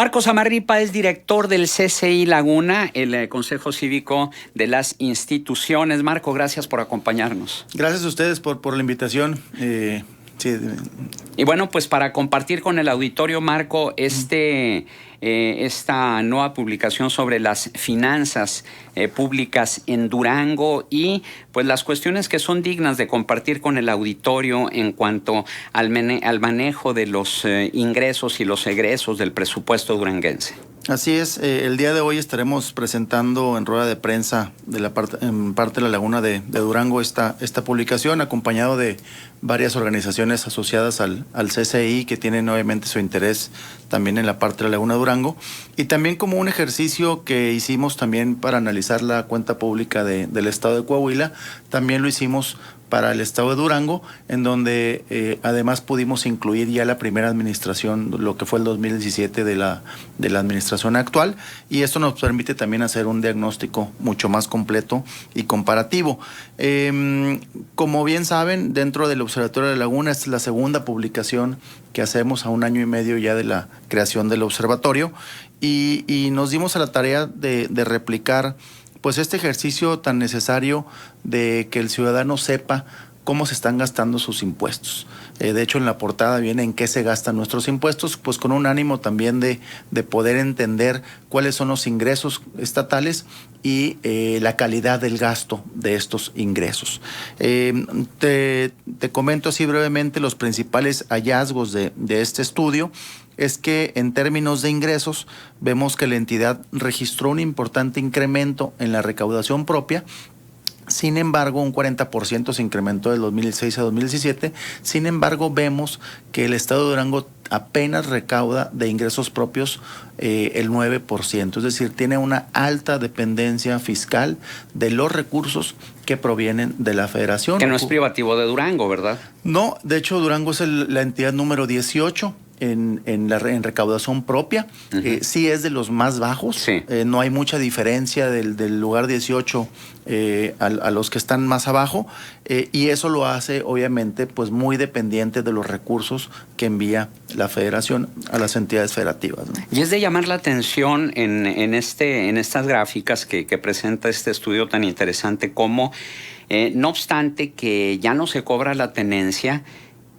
Marcos Amarripa es director del CCI Laguna, el Consejo Cívico de las Instituciones. Marco, gracias por acompañarnos. Gracias a ustedes por la invitación. Sí. Y bueno, pues para compartir con el auditorio, Marco, esta nueva publicación sobre las finanzas públicas en Durango y pues las cuestiones que son dignas de compartir con el auditorio en cuanto al manejo de los ingresos y los egresos del presupuesto duranguense. Así es, el día de hoy estaremos presentando en rueda de prensa en parte de la Laguna de Durango esta publicación, acompañado de varias organizaciones asociadas al CCI que tienen obviamente su interés también en la parte de la Laguna de Durango, y también como un ejercicio que hicimos también para analizar la cuenta pública del estado de Coahuila, también lo hicimos para el estado de Durango, en donde además pudimos incluir ya la primera administración, lo que fue el 2017 de la administración actual, y esto nos permite también hacer un diagnóstico mucho más completo y comparativo. Como bien saben, dentro del Observatorio de la Laguna, esta es la segunda publicación que hacemos a 1 año y medio ya de la creación del observatorio, y nos dimos a la tarea de replicar pues este ejercicio tan necesario de que el ciudadano sepa cómo se están gastando sus impuestos. De hecho, en la portada viene en qué se gastan nuestros impuestos, pues con un ánimo también de poder entender cuáles son los ingresos estatales y la calidad del gasto de estos ingresos. Te comento así brevemente los principales hallazgos de este estudio. Es que en términos de ingresos vemos que la entidad registró un importante incremento en la recaudación propia. Sin embargo, un 40% se incrementó del 2006 a 2017. Sin embargo, vemos que el estado de Durango apenas recauda de ingresos propios el 9%. Es decir, tiene una alta dependencia fiscal de los recursos que provienen de la federación. Que no es privativo de Durango, ¿verdad? No, de hecho, Durango es la entidad número 18. En recaudación propia. Sí es de los más bajos. Sí. No hay mucha diferencia del lugar 18 a los que están más abajo, y eso lo hace obviamente pues muy dependiente de los recursos que envía la federación a las entidades federativas, ¿no? Y es de llamar la atención en estas gráficas que presenta este estudio tan interesante como no obstante que ya no se cobra la tenencia,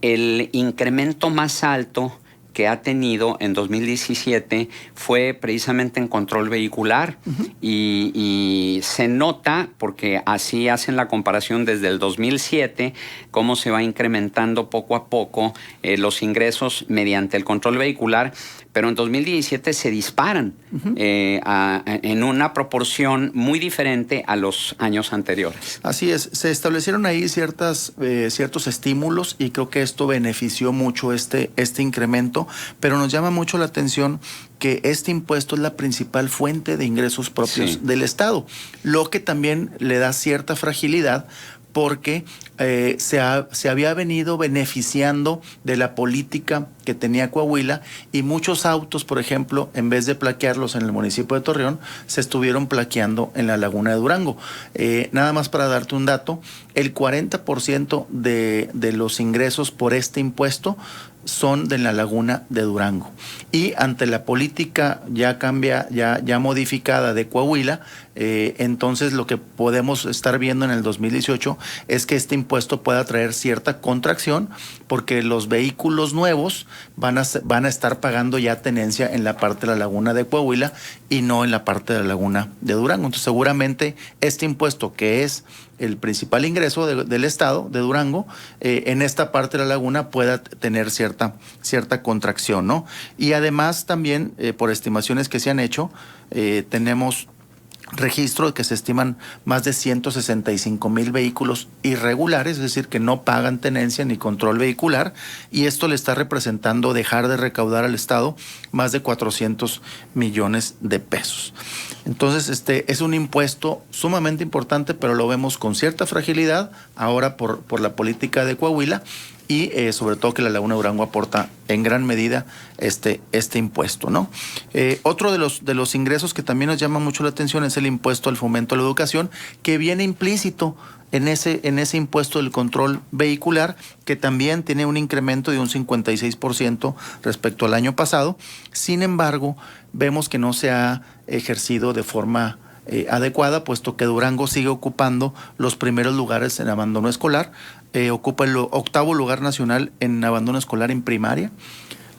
el incremento más alto que ha tenido en 2017 fue precisamente en control vehicular. Y se nota, porque así hacen la comparación desde el 2007, cómo se va incrementando poco a poco los ingresos mediante el control vehicular, pero en 2017 se disparan en una proporción muy diferente a los años anteriores. Así es, se establecieron ahí ciertos estímulos, y creo que esto benefició mucho este incremento, pero nos llama mucho la atención que este impuesto es la principal fuente de ingresos propios del Estado, lo que también le da cierta fragilidad, porque se había venido beneficiando de la política que tenía Coahuila, y muchos autos, por ejemplo, en vez de plaquearlos en el municipio de Torreón, se estuvieron plaqueando en la Laguna de Durango. Nada más para darte un dato, el 40% de los ingresos por este impuesto son de la Laguna de Durango. Y ante la política ya modificada de Coahuila, entonces lo que podemos estar viendo en el 2018 es que este impuesto pueda traer cierta contracción, porque los vehículos nuevos van a estar pagando ya tenencia en la parte de la Laguna de Coahuila y no en la parte de la Laguna de Durango. Entonces seguramente este impuesto, que es el principal ingreso del estado de Durango, en esta parte de la laguna pueda tener cierta contracción, ¿no? Y además también, por estimaciones que se han hecho, tenemos registro de que se estiman más de 165,000 vehículos irregulares, es decir, que no pagan tenencia ni control vehicular, y esto le está representando dejar de recaudar al Estado más de 400 millones de pesos. Entonces, es un impuesto sumamente importante, pero lo vemos con cierta fragilidad ahora por la política de Coahuila, y sobre todo que la Laguna de Durango aporta en gran medida este impuesto, ¿no? Otro de los ingresos que también nos llama mucho la atención es el impuesto al fomento a la educación, que viene implícito en ese impuesto del control vehicular, que también tiene un incremento de un 56% respecto al año pasado. Sin embargo, vemos que no se ha ejercido de forma adecuada, puesto que Durango sigue ocupando los primeros lugares en abandono escolar, ocupa el 8º lugar nacional en abandono escolar en primaria,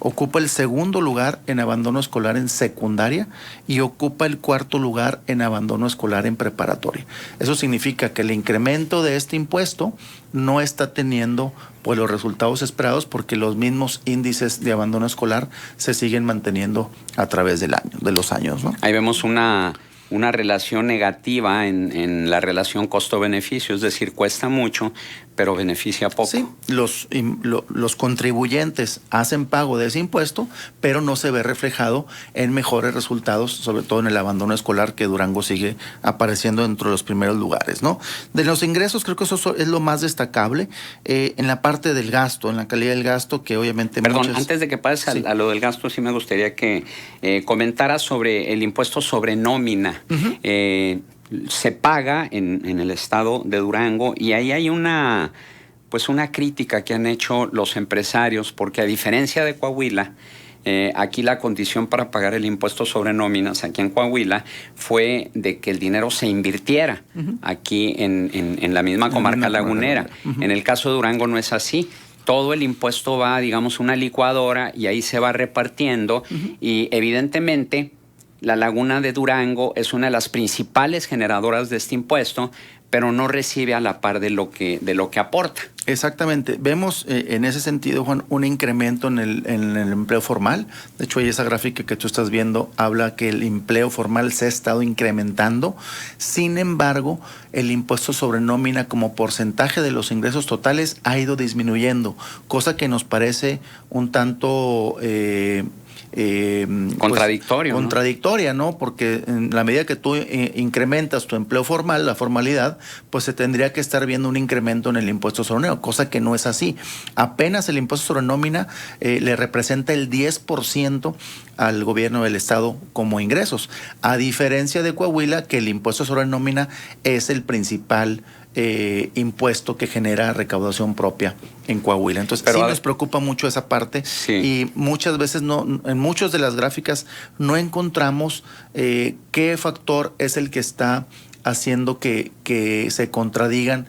ocupa el 2º lugar en abandono escolar en secundaria y ocupa el 4º lugar en abandono escolar en preparatoria. Eso significa que el incremento de este impuesto no está teniendo pues los resultados esperados, porque los mismos índices de abandono escolar se siguen manteniendo a través de los años, ¿no? Ahí vemos una relación negativa en la relación costo-beneficio, es decir, cuesta mucho, pero beneficia poco. Sí, los contribuyentes hacen pago de ese impuesto, pero no se ve reflejado en mejores resultados, sobre todo en el abandono escolar, que Durango sigue apareciendo dentro de los primeros lugares, ¿no? De los ingresos, creo que eso es lo más destacable. En la parte del gasto, en la calidad del gasto, que obviamente... Perdón, antes de que pases a lo del gasto, sí me gustaría que comentaras sobre el impuesto sobre nómina. Se paga en el estado de Durango, y ahí hay una crítica que han hecho los empresarios, porque a diferencia de Coahuila, aquí la condición para pagar el impuesto sobre nóminas aquí en Coahuila fue de que el dinero se invirtiera aquí en la misma comarca lagunera. En el caso de Durango no es así. Todo el impuesto va, digamos, una licuadora, y ahí se va repartiendo, y evidentemente la Laguna de Durango es una de las principales generadoras de este impuesto, pero no recibe a la par de lo que aporta. Exactamente. Vemos en ese sentido, Juan, un incremento en el empleo formal. De hecho, ahí esa gráfica que tú estás viendo habla que el empleo formal se ha estado incrementando. Sin embargo, el impuesto sobre nómina como porcentaje de los ingresos totales ha ido disminuyendo, cosa que nos parece un tanto... contradictorio, pues, contradictoria, ¿no? Porque en la medida que tú incrementas tu empleo formal, la formalidad, pues se tendría que estar viendo un incremento en el impuesto sobre nómina, cosa que no es así. Apenas el impuesto sobre nómina le representa el 10% al gobierno del estado como ingresos, a diferencia de Coahuila, que el impuesto sobre nómina es el principal impuesto que genera recaudación propia en Coahuila. Entonces, pero sí nos preocupa mucho esa parte, sí. Y muchas veces en muchas de las gráficas no encontramos qué factor es el que está haciendo que se contradigan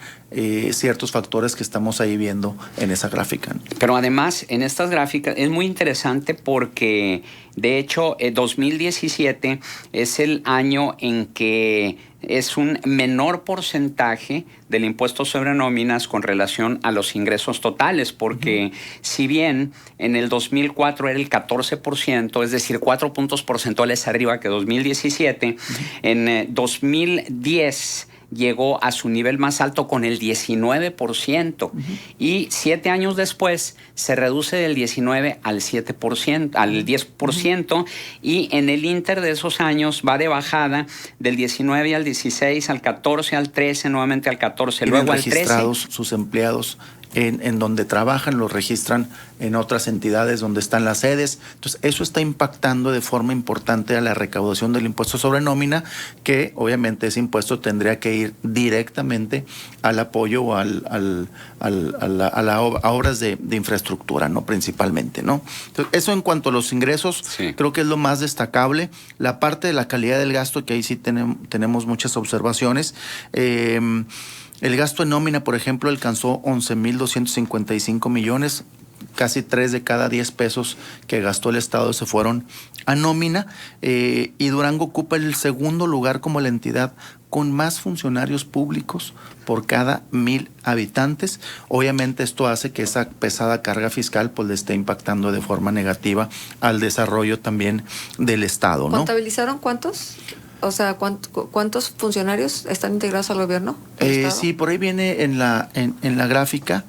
ciertos factores que estamos ahí viendo en esa gráfica. Pero además, en estas gráficas es muy interesante porque, de hecho, 2017 es el año en que es un menor porcentaje del impuesto sobre nóminas con relación a los ingresos totales, porque si bien en el 2004 era el 14%, es decir, 4 puntos porcentuales arriba que 2017, en 2010 llegó a su nivel más alto con el 19%, y 7 años después se reduce del 19 al 7%, al 10%, y en el inter de esos años va de bajada del 19 al 16, al 14, al 13, nuevamente al 14, luego al 13. Registrados sus empleados en donde trabajan, los registran en otras entidades donde están las sedes. Entonces, eso está impactando de forma importante a la recaudación del impuesto sobre nómina, que obviamente ese impuesto tendría que ir directamente al apoyo a obras de infraestructura, ¿no? Principalmente, ¿no? Entonces, eso en cuanto a los ingresos, sí, creo que es lo más destacable. La parte de la calidad del gasto, que ahí sí tenemos muchas observaciones. El gasto en nómina, por ejemplo, alcanzó 11,255 millones. Casi 3 de cada 10 pesos que gastó el Estado se fueron a nómina. Y Durango ocupa el segundo lugar como la entidad con más funcionarios públicos por cada 1,000 habitantes. Obviamente esto hace que esa pesada carga fiscal pues le esté impactando de forma negativa al desarrollo también del Estado, ¿no? ¿Contabilizaron cuántos? O sea, ¿cuántos funcionarios están integrados al gobierno? Sí, por ahí viene en la gráfica.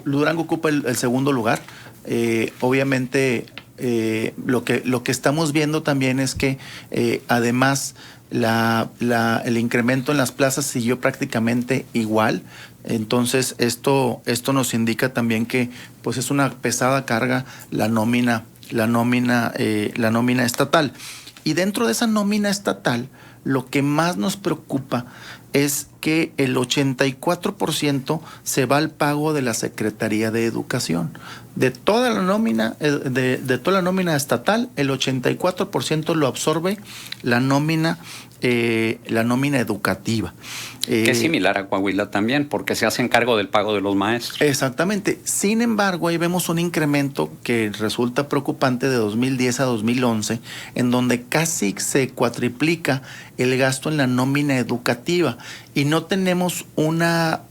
Durango ocupa el segundo lugar. Obviamente, lo que estamos viendo también es que además el incremento en las plazas siguió prácticamente igual. Entonces esto nos indica también que pues es una pesada carga la nómina estatal. Y dentro de esa nómina estatal, lo que más nos preocupa es que el 84% se va al pago de la Secretaría de Educación. De toda la nómina, de toda la nómina estatal, el 84% lo absorbe la nómina educativa. Que es similar a Coahuila también, porque se hacen cargo del pago de los maestros. Exactamente. Sin embargo, ahí vemos un incremento que resulta preocupante de 2010 a 2011, en donde casi se cuatriplica el gasto en la nómina educativa. Y no tenemos una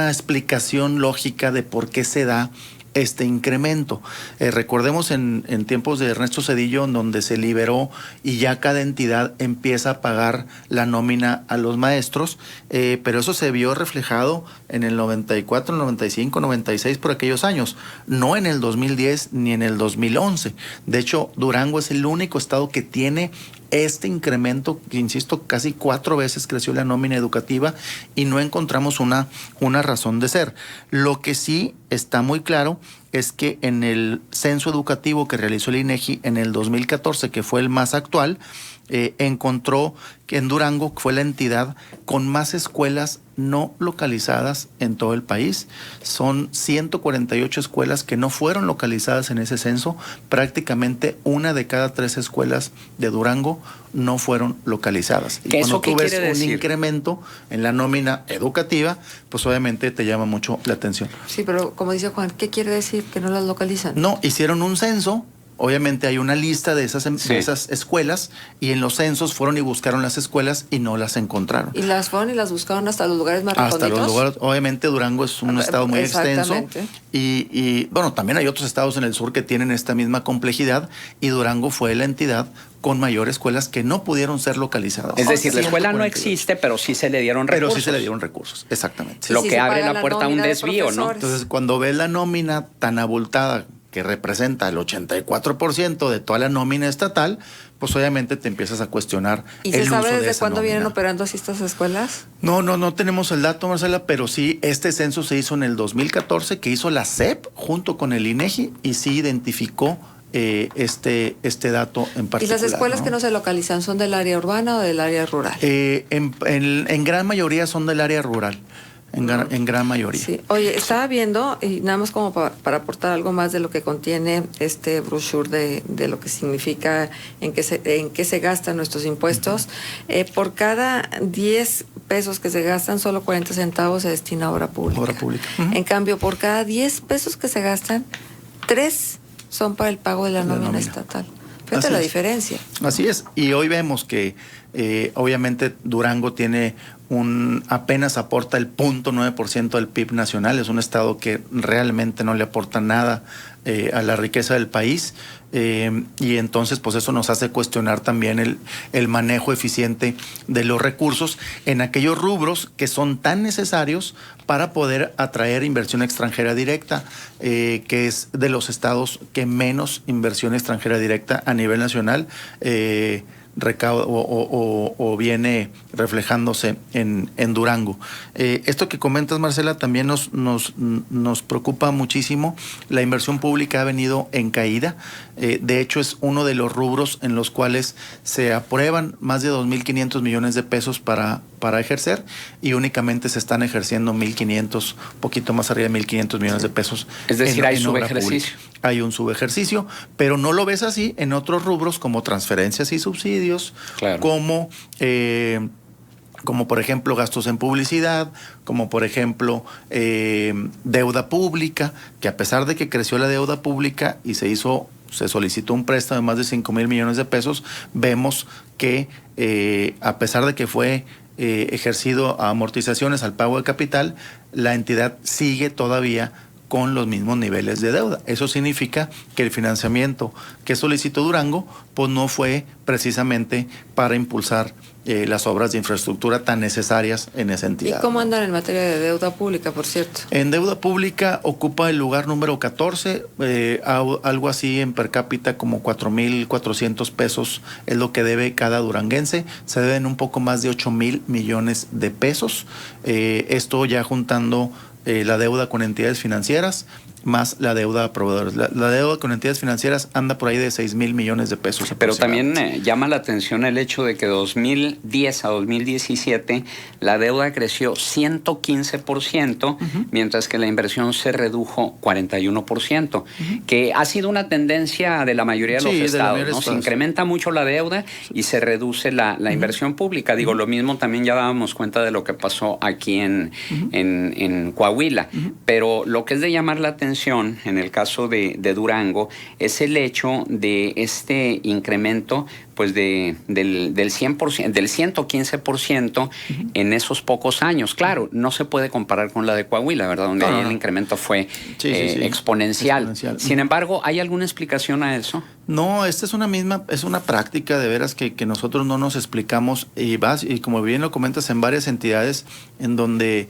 explicación lógica de por qué se da este incremento. Recordemos en tiempos de Ernesto Zedillo, en donde se liberó y ya cada entidad empieza a pagar la nómina a los maestros, pero eso se vio reflejado en el 94, 95, 96, por aquellos años, no en el 2010 ni en el 2011. De hecho, Durango es el único estado que tiene este incremento, que insisto, casi 4 veces creció la nómina educativa y no encontramos una razón de ser. Lo que sí está muy claro es que en el censo educativo que realizó el INEGI en el 2014, que fue el más actual, encontró que en Durango fue la entidad con más escuelas no localizadas en todo el país. Son 148 escuelas que no fueron localizadas en ese censo. Prácticamente 1 de cada 3 escuelas de Durango no fueron localizadas. Y cuando tú ves un incremento en la nómina educativa, pues obviamente te llama mucho la atención. Sí, pero como dice Juan, ¿qué quiere decir que no las localizan? No, hicieron un censo. Obviamente hay una lista de esas escuelas y en los censos fueron y buscaron las escuelas y no las encontraron. ¿Y las fueron y las buscaron hasta los lugares más recónditos? Hasta los lugares. Obviamente Durango es un estado muy extenso y bueno, también hay otros estados en el sur que tienen esta misma complejidad y Durango fue la entidad con mayor escuelas que no pudieron ser localizadas. Es decir, la escuela no existe, pero sí se le dieron recursos. Pero sí se le dieron recursos, exactamente. Lo que abre la puerta a un desvío, ¿no? Entonces, cuando ves la nómina tan abultada que representa el 84% de toda la nómina estatal, pues obviamente te empiezas a cuestionar el uso de esa nómina. ¿Y se sabe desde cuándo vienen operando así estas escuelas? No tenemos el dato, Marcela, pero sí, este censo se hizo en el 2014, que hizo la SEP junto con el INEGI y sí identificó este dato en particular. ¿Y las escuelas que no se localizan son del área urbana o del área rural? En gran mayoría son del área rural. En gran mayoría. Sí. Oye, estaba viendo, y nada más como para aportar algo más de lo que contiene este brochure de lo que significa, en qué se gastan nuestros impuestos. Por cada 10 pesos que se gastan, solo 40 centavos se destina a obra pública. Obra pública. En cambio, por cada 10 pesos que se gastan, 3 son para el pago de la nómina estatal. Fíjate la diferencia. Así es. Y hoy vemos que obviamente Durango tiene apenas aporta el 0.9% del PIB nacional. Es un estado que realmente no le aporta nada a la riqueza del país. Y entonces pues eso nos hace cuestionar también el manejo eficiente de los recursos en aquellos rubros que son tan necesarios para poder atraer inversión extranjera directa, que es de los estados que menos inversión extranjera directa a nivel nacional viene reflejándose en Durango. Esto que comentas, Marcela, también nos preocupa muchísimo. La inversión pública ha venido en caída. De hecho, es uno de los rubros en los cuales se aprueban más de 2.500 millones de pesos para ejercer y únicamente se están ejerciendo 1.500, poquito más arriba de 1.500 millones de pesos. Es decir, hay subejercicio. Hay un subejercicio, pero no lo ves así en otros rubros como transferencias y subsidios, claro, como por ejemplo gastos en publicidad, como por ejemplo deuda pública, que a pesar de que creció la deuda pública y se solicitó un préstamo de más de 5,000 millones de pesos, vemos que a pesar de que fue ejercido a amortizaciones al pago de capital, la entidad sigue todavía con los mismos niveles de deuda. Eso significa que el financiamiento que solicitó Durango pues no fue precisamente para impulsar las obras de infraestructura tan necesarias en esa entidad. ¿Y cómo andan en materia de deuda pública, por cierto? En deuda pública ocupa el lugar número 14, algo así en per cápita como 4,400 pesos es lo que debe cada duranguense. Se deben un poco más de 8,000 millones de pesos. Esto ya juntando la deuda con entidades financieras más la deuda a proveedores. La deuda con entidades financieras anda por ahí de 6,000 millones de pesos. Pero también llama la atención el hecho de que 2010 a 2017 la deuda creció 115%, mientras que la inversión se redujo 41%, que ha sido una tendencia de la mayoría de los estados, ¿no? Se incrementa mucho la deuda y se reduce la inversión pública. Digo, lo mismo también ya dábamos cuenta de lo que pasó aquí en Coahuila. Pero lo que es de llamar la atención en el caso de Durango es el hecho de este incremento pues del 100%, del 115% en esos pocos años. Claro, no se puede comparar con la de Coahuila, ¿verdad? Donde ahí el incremento fue exponencial. Sin embargo, ¿hay alguna explicación a eso? No, esta es una práctica de veras que nosotros no nos explicamos y como bien lo comentas en varias entidades en donde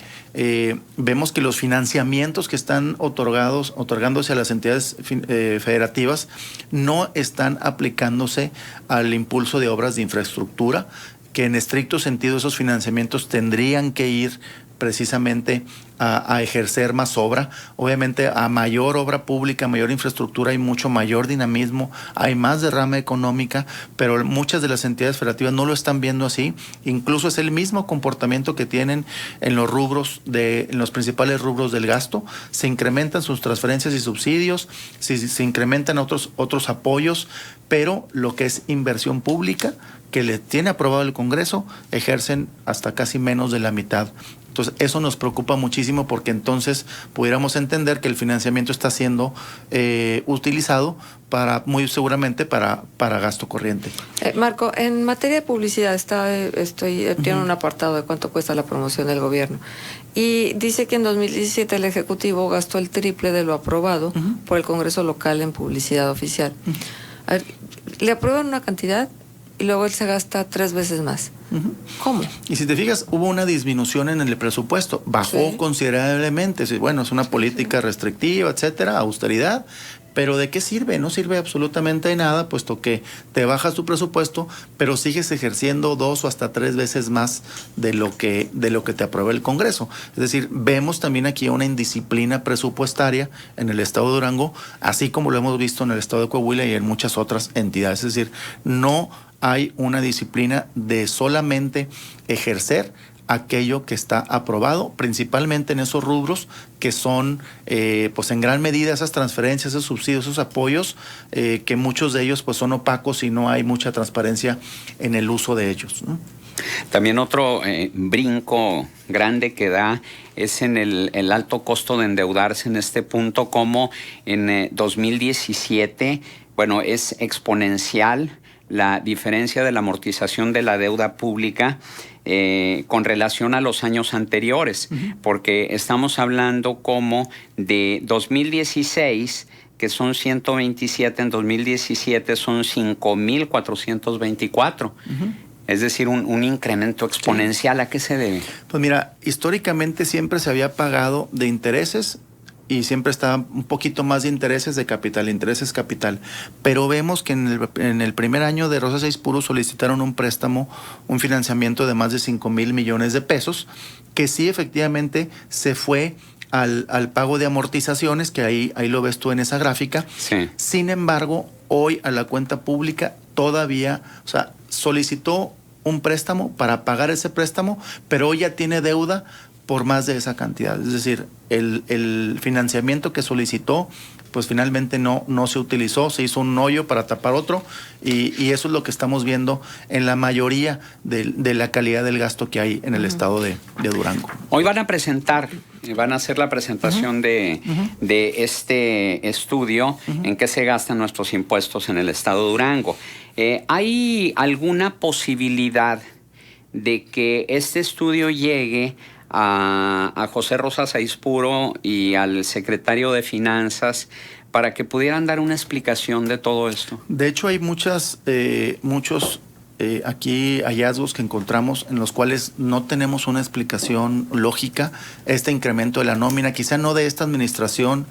vemos que los financiamientos que están otorgándose a las entidades federativas no están aplicándose al impulso de obras de infraestructura, que en estricto sentido esos financiamientos tendrían que ir precisamente a ejercer más obra. Obviamente a mayor obra pública, mayor infraestructura, hay mucho mayor dinamismo, hay más derrama económica, pero muchas de las entidades federativas no lo están viendo así. Incluso es el mismo comportamiento que tienen en los rubros en los principales rubros del gasto. Se incrementan sus transferencias y subsidios, se incrementan otros apoyos, pero lo que es inversión pública que le tiene aprobado el Congreso, ejercen hasta casi menos de la mitad. Entonces, eso nos preocupa muchísimo porque entonces pudiéramos entender que el financiamiento está siendo utilizado muy seguramente para gasto corriente. Marco, en materia de publicidad tiene un apartado de cuánto cuesta la promoción del gobierno y dice que en 2017 el Ejecutivo gastó el triple de lo aprobado por el Congreso local en publicidad oficial. A ver, le aprueban una cantidad y luego él se gasta 3 veces más. ¿Cómo? Y si te fijas, hubo una disminución en el presupuesto, bajó considerablemente. Bueno, es una política restrictiva, etcétera, austeridad, pero ¿de qué sirve? No sirve absolutamente de nada, puesto que te bajas tu presupuesto, pero sigues ejerciendo 2 o hasta 3 veces más de lo que te aprueba el Congreso. Es decir, vemos también aquí una indisciplina presupuestaria en el estado de Durango, así como lo hemos visto en el estado de Coahuila y en muchas otras entidades. Es decir, no hay una disciplina de solamente ejercer aquello que está aprobado, principalmente en esos rubros que son, pues en gran medida esas transferencias, esos subsidios, esos apoyos, que muchos de ellos pues son opacos y no hay mucha transparencia en el uso de ellos, ¿no? También otro brinco grande que da es en el alto costo de endeudarse en este punto, como en 2017, bueno, es exponencial la diferencia de la amortización de la deuda pública con relación a los años anteriores, porque estamos hablando como de 2016, que son 127, en 2017 son 5,424. Es decir, un incremento exponencial. ¿A qué se debe? Pues mira, históricamente siempre se había pagado de intereses y siempre estaba un poquito más de intereses de capital, intereses capital. Pero vemos que en el primer año de Rosa 6 Puro solicitaron un préstamo, un financiamiento de más de 5,000 millones de pesos, que sí efectivamente se fue al pago de amortizaciones, que ahí lo ves tú en esa gráfica. Sí. Sin embargo, hoy a la cuenta pública todavía, o sea, solicitó un préstamo para pagar ese préstamo, pero hoy ya tiene deuda por más de esa cantidad. Es decir, el financiamiento que solicitó, pues finalmente no se utilizó, se hizo un hoyo para tapar otro, y eso es lo que estamos viendo en la mayoría de la calidad del gasto que hay en el estado de Durango. Hoy van a hacer la presentación de este estudio en qué se gastan nuestros impuestos en el estado de Durango. ¿Hay alguna posibilidad de que este estudio llegue a José Rosas Aispuro y al secretario de Finanzas para que pudieran dar una explicación de todo esto? De hecho, hay muchos aquí hallazgos que encontramos en los cuales no tenemos una explicación lógica. Este incremento de la nómina, quizá no de esta administración,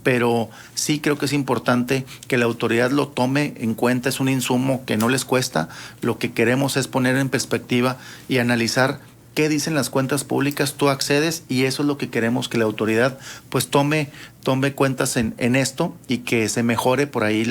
pero sí creo que es importante que la autoridad lo tome en cuenta. Es un insumo que no les cuesta. Lo que queremos es poner en perspectiva y analizar qué dicen las cuentas públicas. Tú accedes y eso es lo que queremos, que la autoridad pues tome cuentas en esto y que se mejore por ahí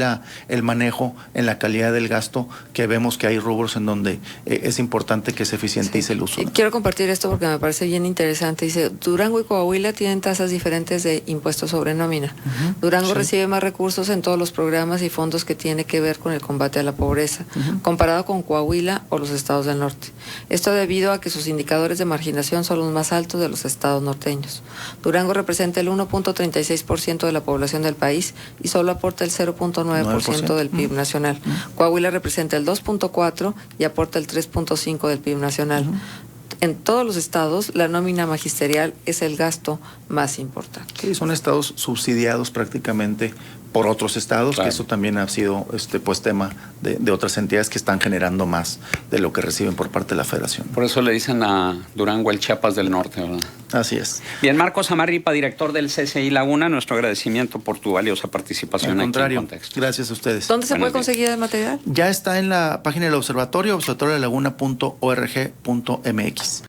el manejo en la calidad del gasto, que vemos que hay rubros en donde es importante que se eficientice el uso, ¿no? Quiero compartir esto porque me parece bien interesante. Dice, Durango y Coahuila tienen tasas diferentes de impuestos sobre nómina. Durango recibe más recursos en todos los programas y fondos que tiene que ver con el combate a la pobreza, comparado con Coahuila o los estados del norte. Esto debido a que sus indicadores de marginación son los más altos de los estados norteños. Durango representa el 1.36% de la población del país y solo aporta el 0.9% del PIB nacional. Coahuila representa el 2.4% y aporta el 3.5% del PIB nacional. En todos los estados, la nómina magisterial es el gasto más importante. Sí, son estados subsidiados prácticamente por otros estados, claro, que eso también ha sido pues tema de otras entidades que están generando más de lo que reciben por parte de la Federación. Por eso le dicen a Durango el Chiapas del Norte, ¿verdad? Así es. Bien, Marcos Amarripa, director del CCI Laguna, nuestro agradecimiento por tu valiosa participación aquí en Contexto. Gracias a ustedes. ¿Dónde se puede conseguir el material? Ya está en la página del observatorio, observatoriolaguna.org.mx.